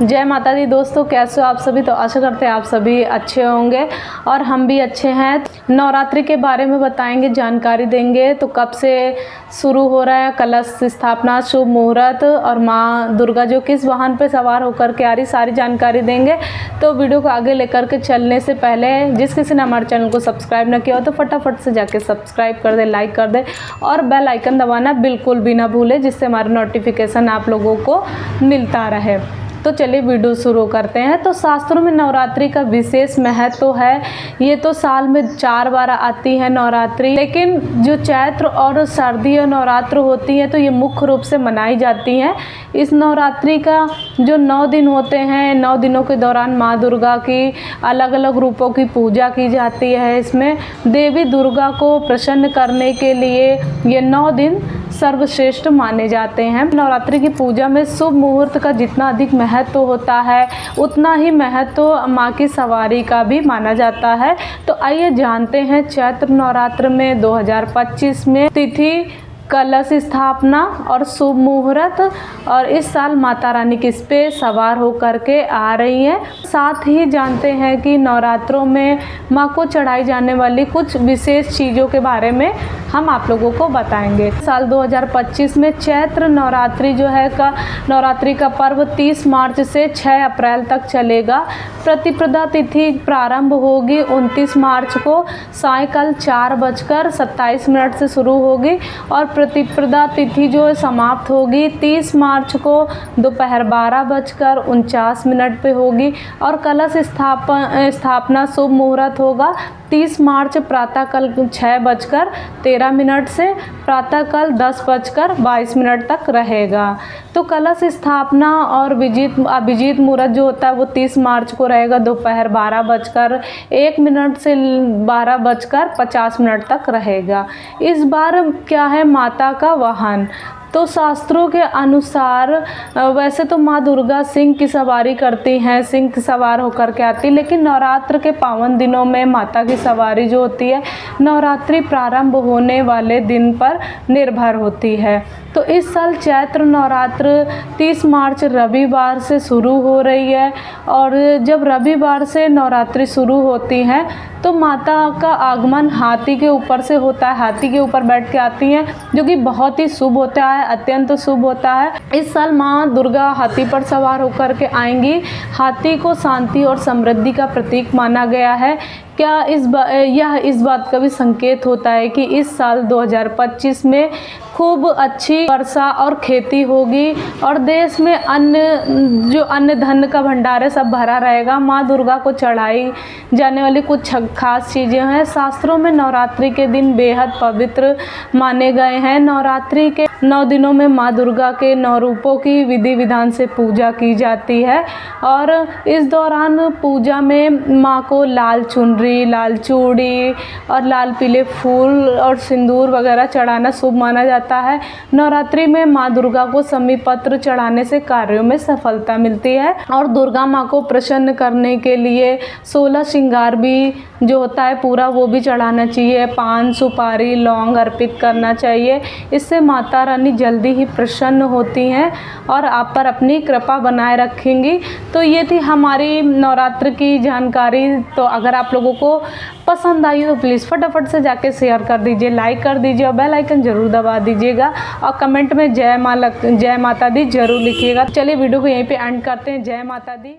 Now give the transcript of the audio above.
जय माता दी दोस्तों, कैसे हो आप सभी। तो आशा करते हैं आप सभी अच्छे होंगे और हम भी अच्छे हैं। नवरात्रि के बारे में बताएंगे, जानकारी देंगे। तो कब से शुरू हो रहा है कलश स्थापना, शुभ मुहूर्त और माँ दुर्गा जो किस वाहन पे सवार होकर के आ रही, सारी जानकारी देंगे। तो वीडियो को आगे लेकर के चलने से पहले जिस किसी ने हमारे चैनल को सब्सक्राइब न किया हो तो फटाफट से जाके सब्सक्राइब कर दे, लाइक कर दे और बेल आइकन दबाना बिल्कुल भी ना भूले, जिससे हमारा नोटिफिकेशन आप लोगों को मिलता रहे। तो चलिए वीडियो शुरू करते हैं। तो शास्त्रों में नवरात्रि का विशेष महत्व तो है। ये तो साल में 4 बार आती है नवरात्रि, लेकिन जो चैत्र और सर्दियों नवरात्र होती है तो ये मुख्य रूप से मनाई जाती हैं। इस नवरात्रि का जो 9 दिन होते हैं, 9 दिनों के दौरान माँ दुर्गा की अलग अलग रूपों की पूजा की जाती है। इसमें देवी दुर्गा को प्रसन्न करने के लिए ये 9 दिन सर्वश्रेष्ठ माने जाते हैं। नवरात्रि की पूजा में शुभ मुहूर्त का जितना अधिक महत्व होता है, उतना ही महत्व माँ की सवारी का भी माना जाता है। तो आइए जानते हैं चैत्र नवरात्र में 2025 में तिथि, कलश स्थापना और शुभ मुहूर्त, और इस साल माता रानी किस पे सवार होकर के आ रही हैं। साथ ही जानते हैं कि नवरात्रों में माँ को चढ़ाई जाने वाली कुछ विशेष चीज़ों के बारे में हम आप लोगों को बताएंगे। साल 2025 में चैत्र नवरात्रि जो है नवरात्रि का पर्व 30 मार्च से 6 अप्रैल तक चलेगा। प्रतिपदा तिथि प्रारंभ होगी 29 मार्च को सायंकाल 4:27 से शुरू होगी और प्रतिपदा तिथि जो समाप्त होगी 30 मार्च को दोपहर 12:49 पे होगी। और कलश स्थापना शुभ मुहूर्त होगा 30 मार्च प्रातःकाल 6:13 से प्रातःकाल 10:22 तक रहेगा। तो कलश स्थापना और अभिजीत मुहूर्त जो होता है वो 30 मार्च को रहेगा दोपहर 12:01 से 12:50 तक रहेगा। इस बार क्या है, माता का वाहन। तो शास्त्रों के अनुसार वैसे तो माँ दुर्गा सिंह की सवारी करती हैं, सिंह की सवार होकर के आती, लेकिन नवरात्र के पावन दिनों में माता की सवारी जो होती है नवरात्रि प्रारंभ होने वाले दिन पर निर्भर होती है। तो इस साल चैत्र नवरात्र 30 मार्च रविवार से शुरू हो रही है और जब रविवार से नवरात्रि शुरू होती हैं तो माता का आगमन हाथी के ऊपर से होता है। हाथी के ऊपर बैठ के आती हैं, जो कि बहुत ही शुभ होता है, अत्यंत शुभ होता है। इस साल माँ दुर्गा हाथी पर सवार होकर के आएंगी। हाथी को शांति और समृद्धि का प्रतीक माना गया है। क्या यह इस बात का भी संकेत होता है कि इस साल 2025 में खूब अच्छी वर्षा और खेती होगी और देश में अन्य धन का भंडार है सब भरा रहेगा। माँ दुर्गा को चढ़ाई जाने वाली कुछ खास चीज़ें हैं। शास्त्रों में नवरात्रि के दिन बेहद पवित्र माने गए हैं। नवरात्रि के 9 दिनों में माँ दुर्गा के 9 रूपों की विधि विधान से पूजा की जाती है और इस दौरान पूजा में माँ को लाल चुनरी, लाल चूड़ी और लाल पीले फूल और सिंदूर वगैरह चढ़ाना शुभ माना जाता है। नवरात्रि में माँ दुर्गा को समीपत्र चढ़ाने से कार्यों में सफलता मिलती है और दुर्गा माँ को प्रसन्न करने के लिए 16 श्रृंगार भी जो होता है पूरा वो भी चढ़ाना चाहिए। पान, सुपारी, लौंग अर्पित करना चाहिए। इससे माता रानी जल्दी ही प्रसन्न होती हैं और आप पर अपनी कृपा बनाए रखेंगी। तो ये थी हमारी नवरात्र की जानकारी। तो अगर आप लोगों को पसंद आई तो प्लीज़ फटाफट से जाके शेयर कर दीजिए, लाइक कर दीजिए और बेल आइकन ज़रूर दबा दीजिएगा और कमेंट में जय माता दी ज़रूर लिखिएगा। चलिए वीडियो को यहीं पे एंड करते हैं। जय माता दी।